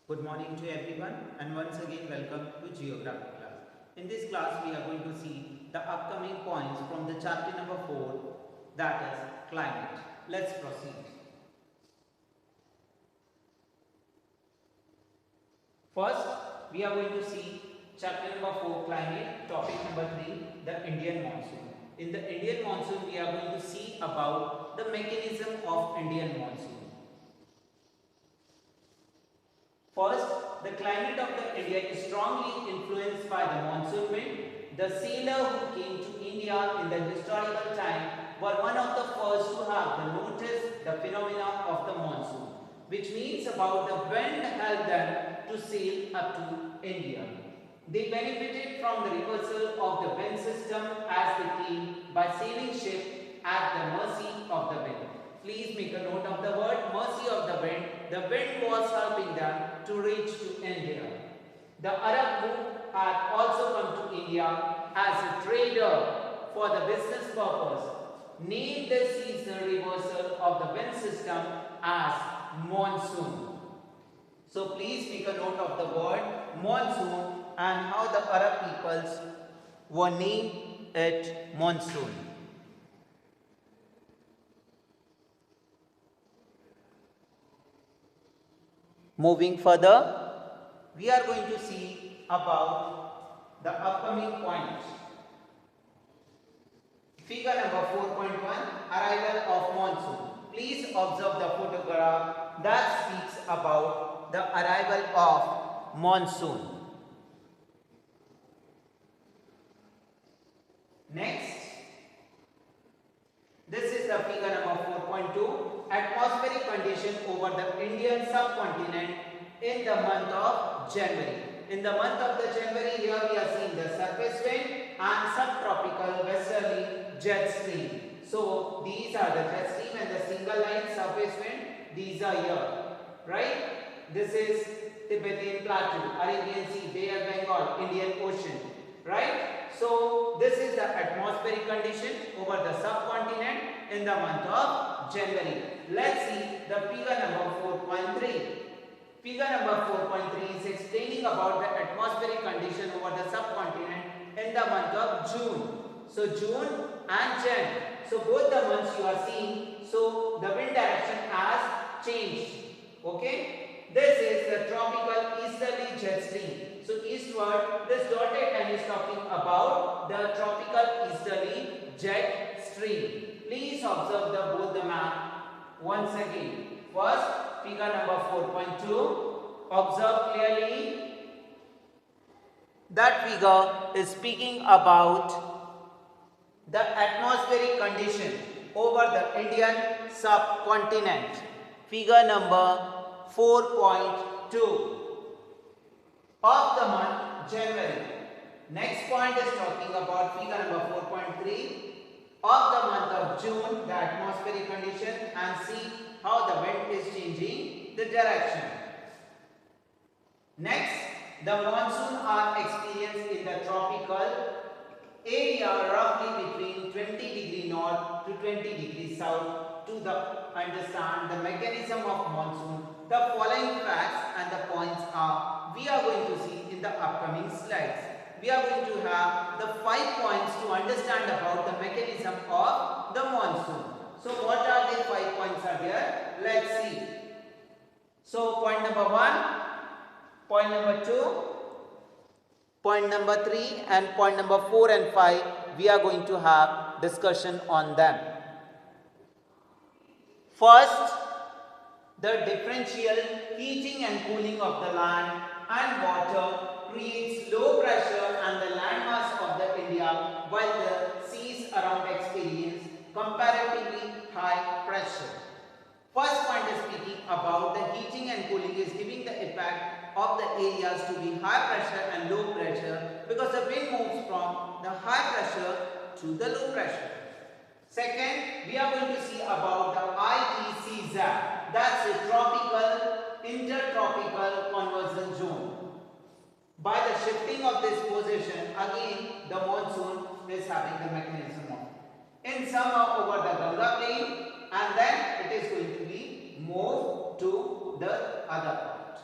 Good morning to everyone and once again welcome to Geography class. In this class we are going to see the upcoming points from the chapter number 4, that is climate. Let's proceed. First we are going to see chapter number 4 climate, topic number 3 the Indian monsoon. In the Indian monsoon we are going to see about the mechanism of Indian monsoon. First, the climate of the India is strongly influenced by the monsoon wind. The sailors who came to India in the historical time were one of the first to have noticed the phenomena of the monsoon, which means about the wind helped them to sail up to India. They benefited from the reversal of the wind system as they came by sailing ship at the mercy of the wind. Please make a note of the word mercy of the wind. The wind was helping them to reach to India. The Arab who had also come to India as a trader for the business purpose named this seasonal reversal of the wind system as monsoon. So please make a note of the word monsoon and how the Arab peoples were named it monsoon. Moving further, we are going to see about the upcoming points. Figure number 4.1, arrival of monsoon. Please observe the photograph that speaks about the arrival of monsoon. Next, this is the figure number 4.2. Atmospheric condition over the Indian subcontinent in the month of January. In the month of the January, here we are seeing the surface wind and subtropical westerly jet stream. So these are the jet stream and the single line surface wind. These are here, right? This is Tibetan Plateau, Arabian Sea, Bay of Bengal, Indian Ocean, right? So this is the atmospheric condition over the subcontinent in the month of January. Let's see the figure number 4.3. Figure number 4.3 is explaining about the atmospheric condition over the subcontinent in the month of June. So June and Jan. So both the months you are seeing. So the wind direction has changed. Okay. This is the tropical easterly jet stream. So eastward, this dotted line is talking about the tropical easterly jet stream. Please observe both the map once again. First, figure number 4.2. Observe clearly. That figure is speaking about the atmospheric condition over the Indian subcontinent. Figure number 4.2 of the month January. Next point is talking about figure number 4.3 of the month of June, the atmospheric condition, and see how the wind is changing the direction. Next, the monsoon are experienced in the tropical area roughly between 20° north to 20° south. To understand the mechanism of monsoon, the following facts and the points are we are going to see in the upcoming slides. We are going to have the 5 points to understand about the mechanism of the monsoon. So what are the 5 points are there? Let's see. So point number 1, point number 2, point number 3 and point number 4 and 5 we are going to have discussion on them. First, the differential heating and cooling of the land and water creates low pressure and the landmass of the India while the seas around experience comparatively high pressure. First point is speaking about the heating and cooling is giving the effect of the areas to be high pressure and low pressure because the wind moves from the high pressure to the low pressure. Second, we are going to see about the ITC zone. That's a tropical intertropical convergence zone. By the shifting of this position, again the monsoon is having the mechanism of. In summer over the Ganga plain and then it is going to be moved to the other part.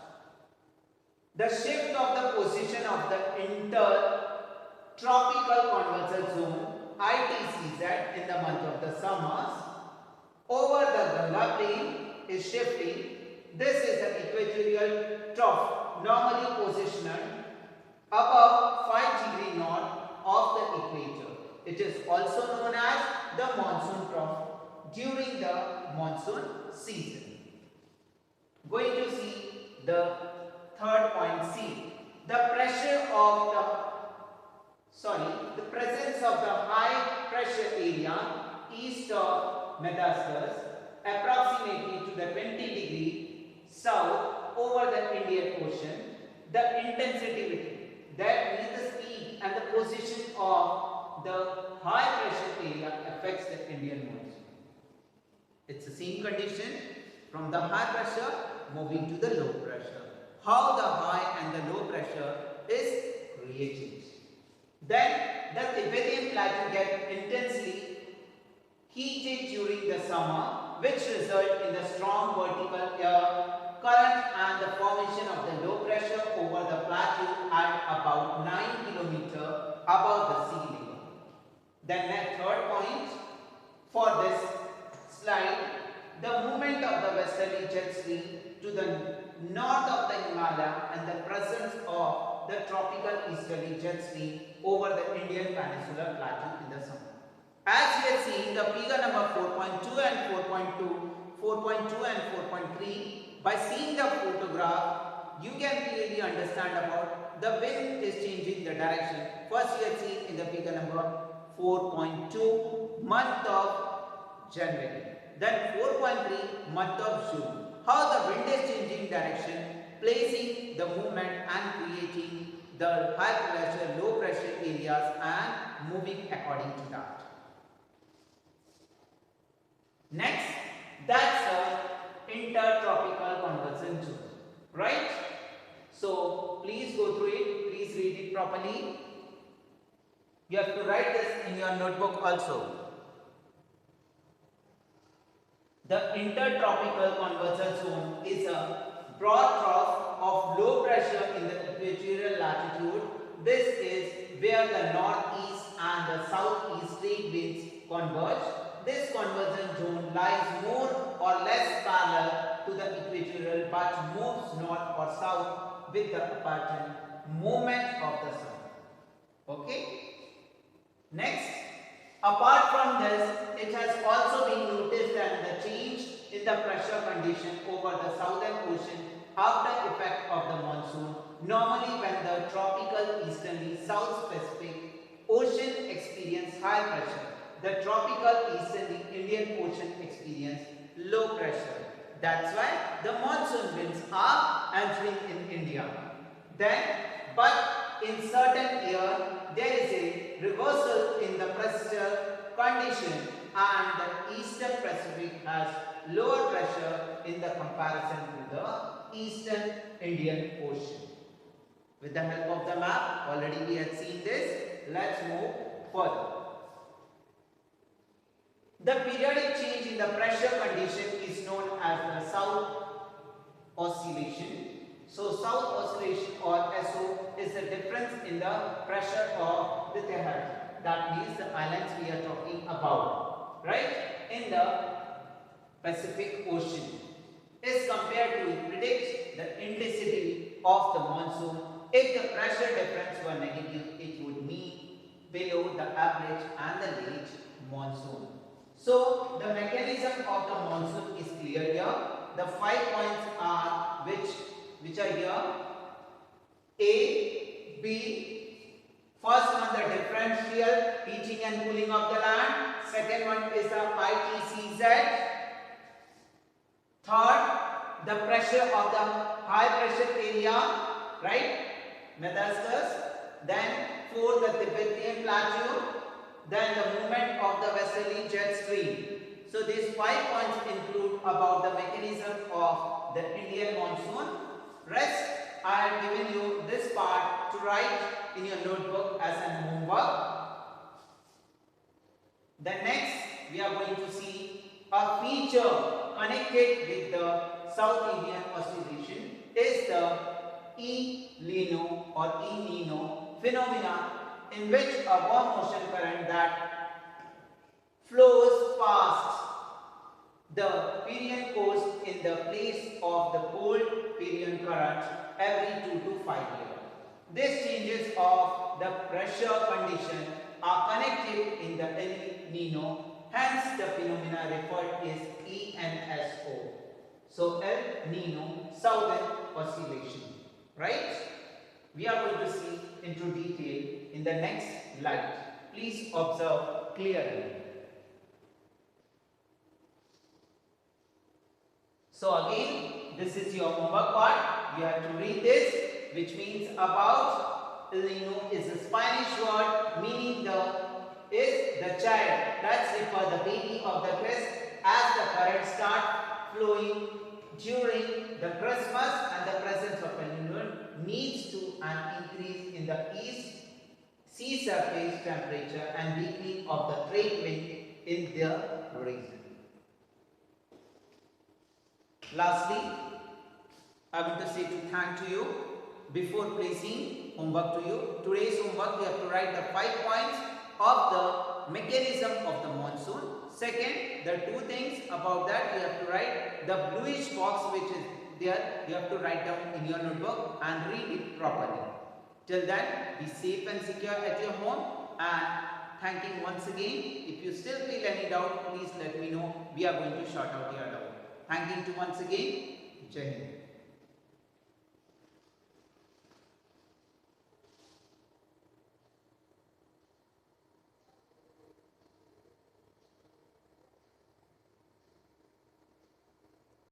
The shift of the position of the intertropical convergence zone ITCZ in the month of the summers over the Ganga plain is shifting. This is the equatorial trough normally positioned above 5° north of the equator. It is also known as the monsoon trough during the monsoon season. Going to see the third point C. The presence of the high pressure area east of Madagascar approximately to the 20° south over the Indian Ocean. The intensity, that means the speed and the position of the high pressure area affects the Indian monsoon. It's the same condition from the high pressure moving to the low pressure. How the high and the low pressure is created. Then the Tibetan plateau gets intensely heated during the summer, which result in the strong vertical air current and the formation of the low pressure over the plateau at about 9 km above the sea level. Then the third point for this slide, the movement of the westerly jet stream to the north of the Himalaya and the presence of the tropical easterly jet stream over the Indian Peninsular Plateau in the summer. As we have seen the figure number 4.2 and 4.2 and 4.3, by seeing the photograph, you can clearly understand about the wind is changing the direction. First we have seen in the figure number 4.2 month of January, then 4.3 month of June. How the wind is changing direction, placing the movement and creating the high pressure, low pressure areas and moving according to that. Next, that's the intertropical convergence zone, right? So please go through it, please read it properly. You have to write this in your notebook also. The intertropical convergence zone is a broad trough of low pressure in the equatorial latitude. This is where the northeast and the southeast trade winds converge. This convergence zone lies more or less parallel to the equatorial but moves north or south with the apparent movement of the sun. Okay? Next, apart from this, it has also been noticed that the change in the pressure condition over the southern ocean after effect of the monsoon. Normally when the tropical easterly South Pacific Ocean experience high pressure, the tropical easterly Indian Ocean experience low pressure. That's why the monsoon winds are entering in India. Then, but in certain year there is a reversal in the pressure condition and the Eastern Pacific has lower pressure in the comparison to the Eastern Indian Ocean. With the help of the map, already we had seen this. Let's move further. The periodic change in the pressure condition is known as the South Oscillation. So South Oscillation or SO is the difference in the pressure of the Tehran. That means the islands we are talking about, right? In the Pacific Ocean is compared to predict the intensity of the monsoon. If the pressure difference were negative, it would mean below the average and the late monsoon. So the mechanism of the monsoon is clear here. The 5 points are which are here. A, B. First one, the differential heating and cooling of the land. Second one is the ITCZ. Third, the pressure of the high pressure area, right? Madagascar. Then fourth, the Tibetan plateau. Then the movement of the westerly jet stream. So these 5 points include about the mechanism of the Indian monsoon. Rest, I have given you this part to write in your notebook as an homework. Then next, we are going to see a feature connected with the South Indian Oscillation is the E Lino or E Nino phenomena, in which a warm ocean current that flows past the Pyrenean coast in the place of the cold Pyrenean current every 2 to 5 years. These changes of the pressure condition are connected in the El Nino, hence the phenomena referred is ENSO. So El Nino, Southern Oscillation, right? We are going to see into detail in the next slide. Please observe clearly. So again, this is your homework part. You have to read this, which means about El Nino is a Spanish word meaning the child. That's refer the baby of the crest as the current start flowing during the Christmas, and the presence of El Nino needs to an increase in the east sea surface temperature and weakening of the trade wind in the region. Lastly, I want to say to thank to you before placing homework to you. Today's homework, you have to write the 5 points of the mechanism of the monsoon. Second, the 2 things about that, you have to write the bluish box which is there. You have to write down in your notebook and read it properly. Till then, be safe and secure at your home, and thanking once again. If you still feel any doubt, please let me know. We are going to sort out your doubt. Thanking to once again. Jai Hind.